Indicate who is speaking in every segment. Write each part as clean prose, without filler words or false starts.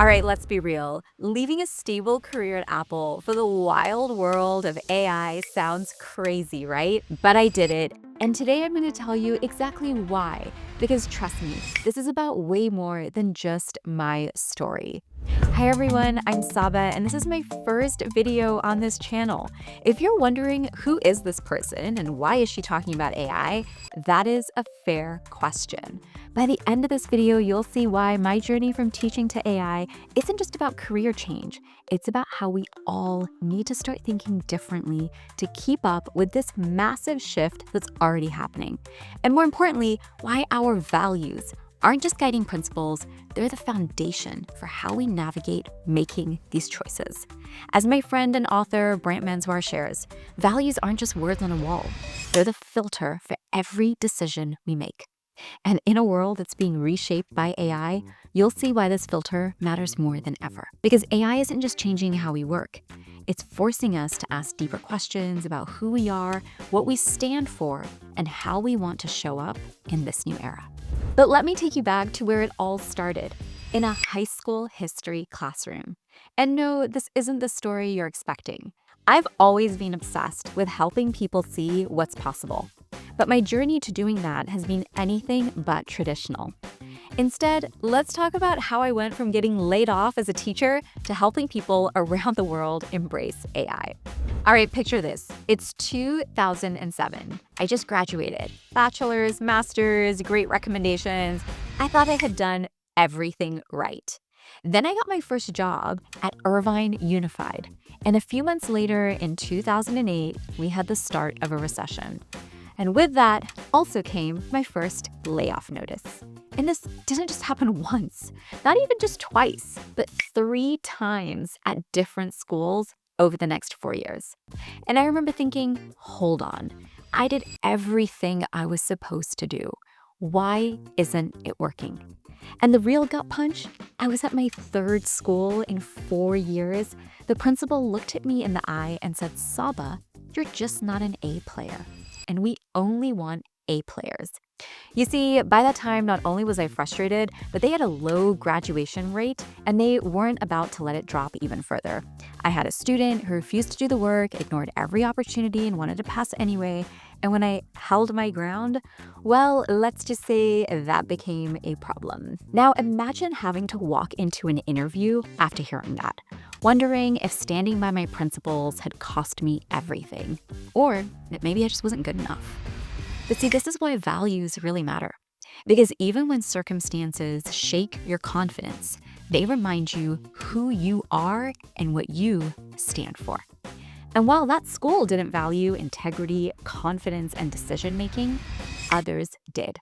Speaker 1: All right, let's be real. Leaving a stable career at Apple for the wild world of AI sounds crazy, right? But I did it. And today I'm going to tell you exactly why. Because trust me, this is about way more than just my story. Hi everyone, I'm Sabba, and this is my first video on this channel. If you're wondering who is this person and why is she talking about AI, that is a fair question. By the end of this video, you'll see why my journey from teaching to AI isn't just about career change. It's about how we all need to start thinking differently to keep up with this massive shift that's already happening. And more importantly, why our values aren't just guiding principles, they're the foundation for how we navigate making these choices. As my friend and author Brant Mansour shares, values aren't just words on a wall. They're the filter for every decision we make. And in a world that's being reshaped by AI, you'll see why this filter matters more than ever. Because AI isn't just changing how we work, it's forcing us to ask deeper questions about who we are, what we stand for, and how we want to show up in this new era. But let me take you back to where it all started, in a high school history classroom. And no, this isn't the story you're expecting. I've always been obsessed with helping people see what's possible. But my journey to doing that has been anything but traditional. Instead, let's talk about how I went from getting laid off as a teacher to helping people around the world embrace AI. All right, picture this. It's 2007. I just graduated. Bachelor's, master's, great recommendations. I thought I had done everything right. Then I got my first job at Irvine Unified. And a few months later, in 2008, we had the start of a recession. And with that also came my first layoff notice. And this didn't just happen once, not even just twice, but 3 times at different schools over the next 4 years. And I remember thinking, hold on, I did everything I was supposed to do. Why isn't it working? And the real gut punch, I was at my 3rd school in 4 years. The principal looked at me in the eye and said, Sabba, you're just not an A player. And we only want A players. You see, by that time, not only was I frustrated, but they had a low graduation rate and they weren't about to let it drop even further. I had a student who refused to do the work, ignored every opportunity and wanted to pass anyway. And when I held my ground, well, let's just say that became a problem. Now imagine having to walk into an interview after hearing that, wondering if standing by my principles had cost me everything, or that maybe I just wasn't good enough. But see, this is why values really matter. Because even when circumstances shake your confidence, they remind you who you are and what you stand for. And while that school didn't value integrity, confidence, and decision-making, others did.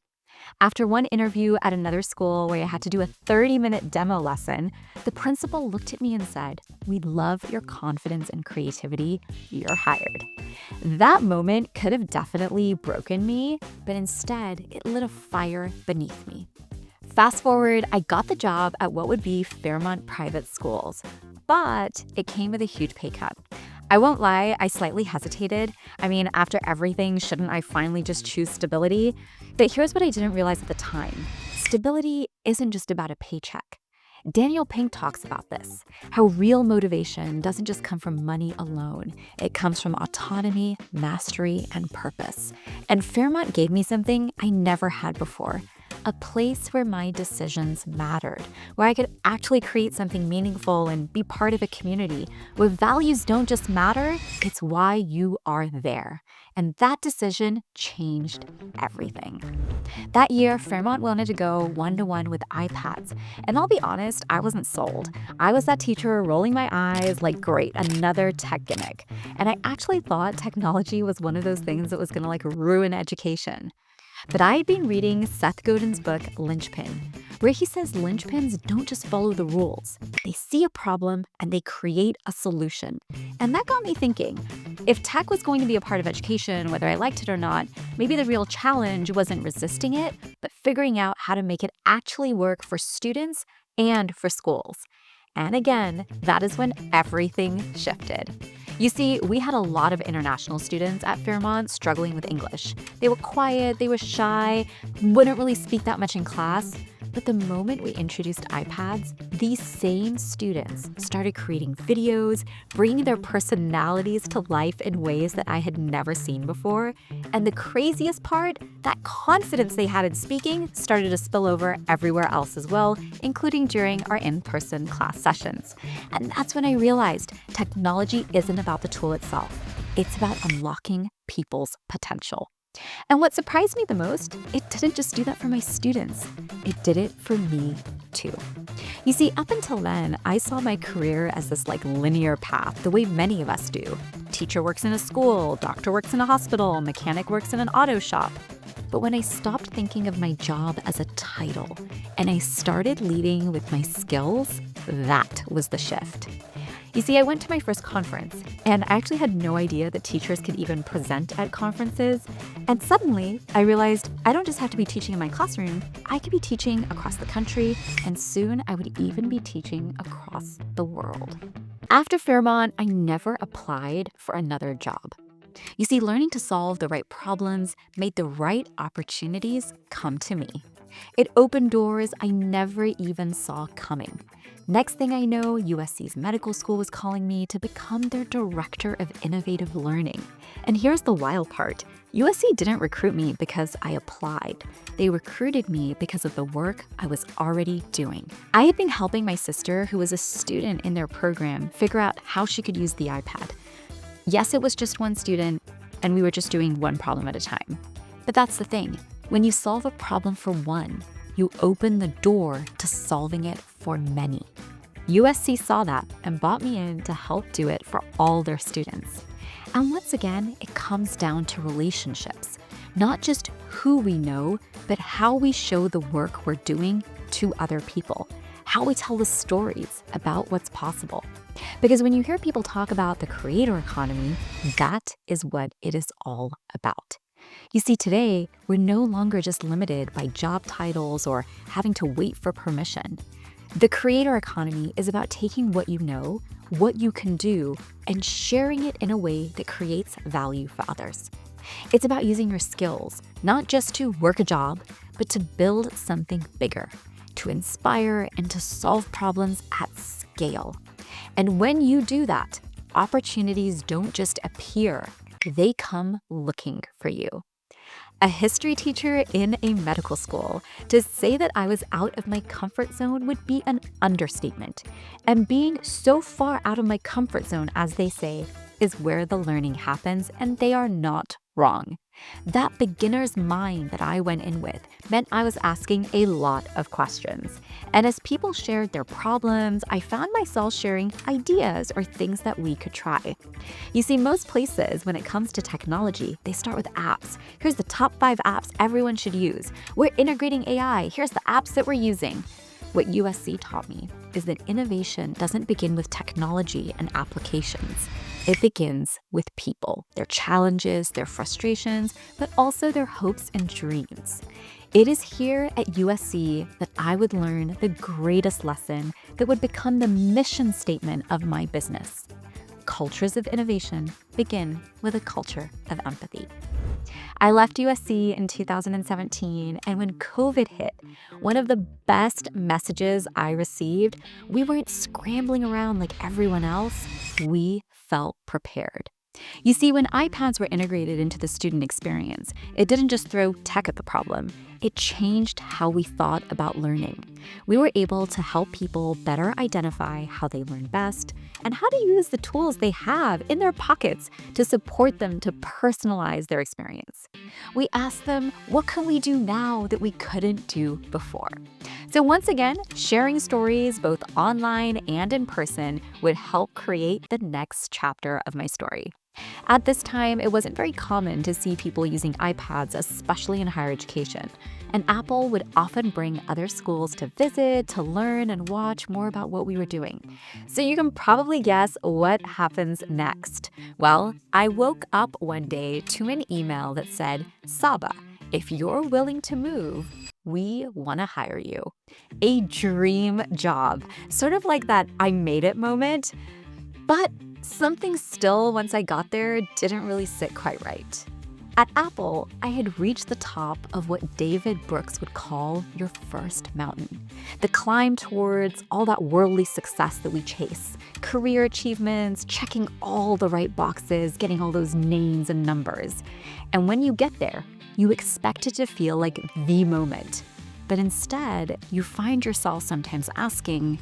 Speaker 1: After one interview at another school where I had to do a 30-minute demo lesson, the principal looked at me and said, "We love your confidence and creativity. You're hired." That moment could have definitely broken me, but instead it lit a fire beneath me. Fast forward, I got the job at what would be Fairmont Private Schools, but it came with a huge pay cut. I won't lie, I slightly hesitated. I mean, after everything, shouldn't I finally just choose stability? But here's what I didn't realize at the time. Stability isn't just about a paycheck. Daniel Pink talks about this, how real motivation doesn't just come from money alone. It comes from autonomy, mastery, and purpose. And Fairmont gave me something I never had before. A place where my decisions mattered, where I could actually create something meaningful and be part of a community, where values don't just matter, it's why you are there. And that decision changed everything. That year, Fairmont wanted to go one-to-one with iPads. And I'll be honest, I wasn't sold. I was that teacher rolling my eyes like, great, another tech gimmick. And I actually thought technology was one of those things that was gonna ruin education. But I had been reading Seth Godin's book, Linchpin, where he says linchpins don't just follow the rules. They see a problem and they create a solution. And that got me thinking, if tech was going to be a part of education, whether I liked it or not, maybe the real challenge wasn't resisting it, but figuring out how to make it actually work for students and for schools. And again, that is when everything shifted. You see, we had a lot of international students at Fairmont struggling with English. They were quiet, they were shy, wouldn't really speak that much in class. But the moment we introduced iPads, these same students started creating videos, bringing their personalities to life in ways that I had never seen before. And the craziest part, that confidence they had in speaking started to spill over everywhere else as well, including during our in-person class sessions. And that's when I realized technology isn't about the tool itself. It's about unlocking people's potential. And what surprised me the most, it didn't just do that for my students. It did it for me too. You see, up until then, I saw my career as this linear path, the way many of us do. Teacher works in a school, doctor works in a hospital, mechanic works in an auto shop. But when I stopped thinking of my job as a title and I started leading with my skills, that was the shift. You see, I went to my first conference, and I actually had no idea that teachers could even present at conferences. And suddenly, I realized I don't just have to be teaching in my classroom, I could be teaching across the country, and soon I would even be teaching across the world. After Fairmont, I never applied for another job. You see, learning to solve the right problems made the right opportunities come to me. It opened doors I never even saw coming. Next thing I know, USC's medical school was calling me to become their director of innovative learning. And here's the wild part. USC didn't recruit me because I applied. They recruited me because of the work I was already doing. I had been helping my sister, who was a student in their program, figure out how she could use the iPad. Yes, it was just one student, and we were just doing one problem at a time. But that's the thing. When you solve a problem for one, you open the door to solving it for many. USC saw that and brought me in to help do it for all their students. And once again, it comes down to relationships, not just who we know, but how we show the work we're doing to other people, how we tell the stories about what's possible. Because when you hear people talk about the creator economy, that is what it is all about. You see, today, we're no longer just limited by job titles or having to wait for permission. The creator economy is about taking what you know, what you can do, and sharing it in a way that creates value for others. It's about using your skills, not just to work a job, but to build something bigger, to inspire and to solve problems at scale. And when you do that, opportunities don't just appear, they come looking for you. A history teacher in a medical school. To say that I was out of my comfort zone would be an understatement. And being so far out of my comfort zone, as they say, is where the learning happens, and they are not wrong. That beginner's mind that I went in with meant I was asking a lot of questions. And as people shared their problems, I found myself sharing ideas or things that we could try. You see, most places, when it comes to technology, they start with apps. Here's the top 5 apps everyone should use. We're integrating AI. Here's the apps that we're using. What USC taught me is that innovation doesn't begin with technology and applications. It begins with people, their challenges, their frustrations, but also their hopes and dreams. It is here at USC that I would learn the greatest lesson that would become the mission statement of my business. Cultures of innovation begin with a culture of empathy. I left USC in 2017, and when COVID hit, one of the best messages I received, we weren't scrambling around like everyone else, we felt prepared. You see, when iPads were integrated into the student experience, it didn't just throw tech at the problem. It changed how we thought about learning. We were able to help people better identify how they learn best and how to use the tools they have in their pockets to support them to personalize their experience. We asked them, what can we do now that we couldn't do before? So once again, sharing stories both online and in person would help create the next chapter of my story. At this time, it wasn't very common to see people using iPads, especially in higher education. And Apple would often bring other schools to visit, to learn and watch more about what we were doing. So you can probably guess what happens next. Well, I woke up one day to an email that said, Sabba, if you're willing to move, we want to hire you. A dream job, sort of like that I made it moment. But something still, once I got there, didn't really sit quite right. At Apple, I had reached the top of what David Brooks would call your first mountain, the climb towards all that worldly success that we chase, career achievements, checking all the right boxes, getting all those names and numbers. And when you get there, you expect it to feel like the moment. But instead, you find yourself sometimes asking,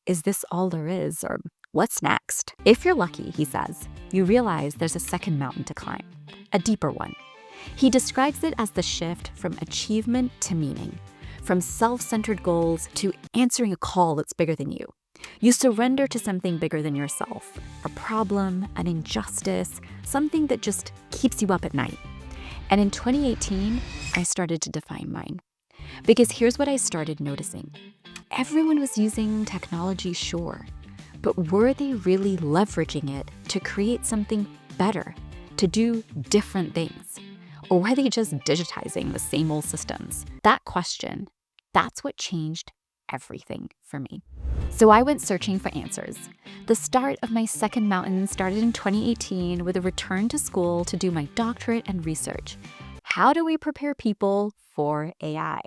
Speaker 1: is this all there is, or what's next? If you're lucky, he says, you realize there's a second mountain to climb, a deeper one. He describes it as the shift from achievement to meaning, from self-centered goals to answering a call that's bigger than you. You surrender to something bigger than yourself, a problem, an injustice, something that just keeps you up at night. And in 2018, I started to define mine. Because here's what I started noticing. Everyone was using technology, sure, but were they really leveraging it to create something better, to do different things? Or were they just digitizing the same old systems? That question, that's what changed everything for me. So I went searching for answers. The start of my second mountain started in 2018 with a return to school to do my doctorate and research. How do we prepare people for AI?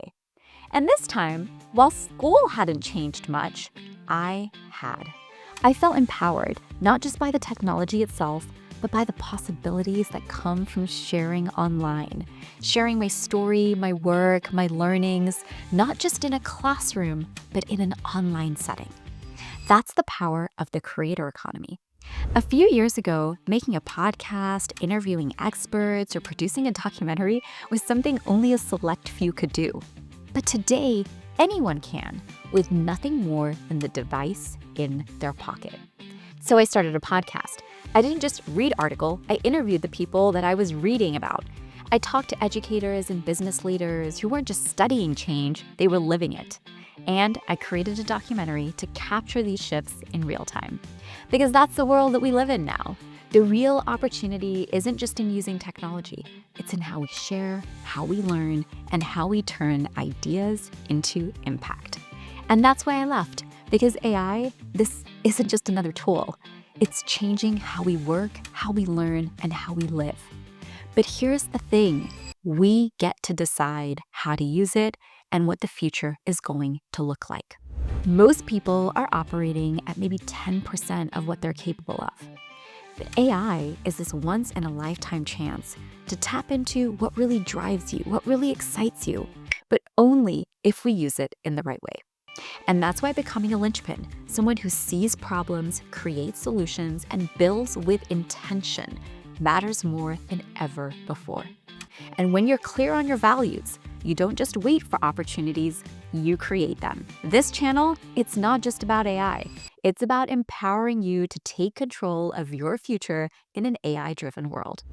Speaker 1: And this time, while school hadn't changed much, I had. I felt empowered, not just by the technology itself, but by the possibilities that come from sharing online, sharing my story, my work, my learnings, not just in a classroom, but in an online setting. That's the power of the creator economy. A few years ago, making a podcast, interviewing experts, or producing a documentary was something only a select few could do. But today, anyone can, with nothing more than the device in their pocket. So I started a podcast. I didn't just read articles, I interviewed the people that I was reading about. I talked to educators and business leaders who weren't just studying change, they were living it. And I created a documentary to capture these shifts in real time. Because that's the world that we live in now. The real opportunity isn't just in using technology, it's in how we share, how we learn, and how we turn ideas into impact. And that's why I left, because AI, this isn't just another tool. It's changing how we work, how we learn, and how we live. But here's the thing, we get to decide how to use it and what the future is going to look like. Most people are operating at maybe 10% of what they're capable of. But AI is this once-in-a-lifetime chance to tap into what really drives you, what really excites you, but only if we use it in the right way. And that's why becoming a linchpin, someone who sees problems, creates solutions, and builds with intention, matters more than ever before. And when you're clear on your values, you don't just wait for opportunities, you create them. This channel, it's not just about AI. It's about empowering you to take control of your future in an AI-driven world.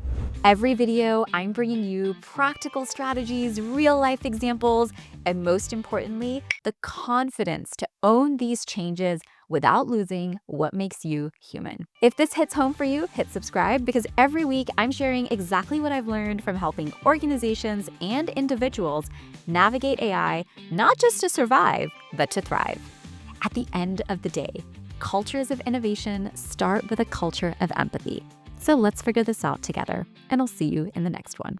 Speaker 1: Every video, I'm bringing you practical strategies, real-life examples, and most importantly, the confidence to own these changes without losing what makes you human. If this hits home for you, hit subscribe because every week I'm sharing exactly what I've learned from helping organizations and individuals navigate AI, not just to survive, but to thrive. At the end of the day, cultures of innovation start with a culture of empathy. So let's figure this out together, and I'll see you in the next one.